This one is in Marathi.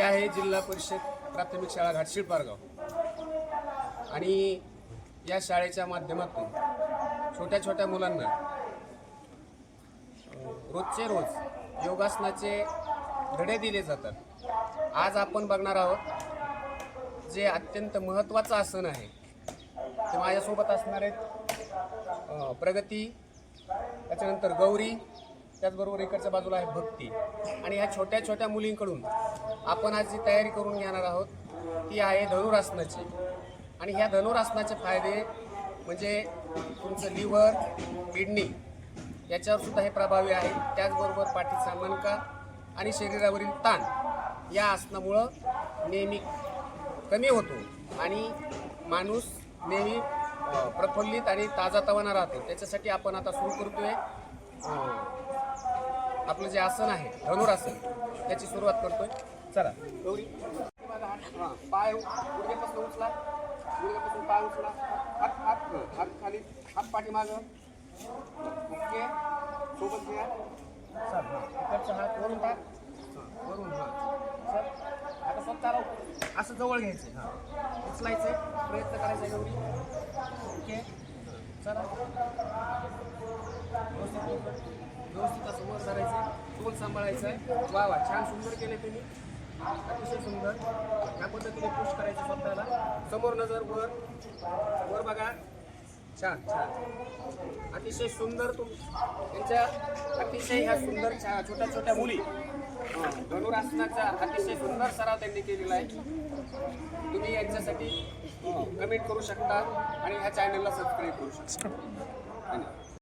आहे जिल्हा परिषद प्राथमिक शाळा घाटशीळ पारगाव आणि या शाळेच्या माध्यमातून छोट्या छोट्या मुलांना रोजचे रोज योगासनाचे धडे दिले जातात। आज आपण बघणार आहोत जे अत्यंत महत्त्वाचं आसन आहे ते माझ्यासोबत असणार आहेत प्रगती, त्याच्यानंतर गौरी, त्याचबरोबर इकडच्या बाजूला आहे भक्ती। आणि ह्या छोट्या छोट्या मुलींकडून आपण आज जी तयारी करून घेणार आहोत ती आहे धनुरासनाची। आणि ह्या धनुरासनाचे फायदे म्हणजे तुमचं लिव्हर, किडनी याच्यावर सुद्धा हे प्रभावी आहे। त्याचबरोबर पाठीचा मणका आणि शरीरावरील ताण या आसनामुळं नेहमी कमी होतो आणि माणूस नेहमी प्रफुल्लित आणि ताजातवाना राहतो। त्याच्यासाठी आपण आता सुरू करतोय आपलं जे आसन आहे धनुरासन, त्याची सुरुवात करतोय। चला गौरी, पाय गुडघ्यापासून उचला, गुडघ्यापासून पाय उचला, हात हात हात खाली, हात पाठीमागं, ओके, सोबत घ्या। चल इकडचा हात वरून टाक, वरून चल आता स्वतः असं जवळ घ्यायचं, उचलायचं, प्रयत्न करायचा गौरी, ओके। चला व्यवस्थित असं वर धरायचं, तोल सांभाळायचं आहे। वा वा, छान सुंदर केले तुम्ही, अतिशय सुंदर। या पद्धतीने पुश करायचं स्वतःला, समोर नजर, वर वर बघा, छान छान, अतिशय सुंदर। त्यांच्या अतिशय ह्या सुंदर छोट्या छोट्या मुली धनुरासनाचा अतिशय सुंदर सराव त्यांनी केलेला आहे। तुम्ही यांच्यासाठी कमेंट करू शकता आणि ह्या चॅनलला सबस्क्राईब करू शकता। धन्यवाद।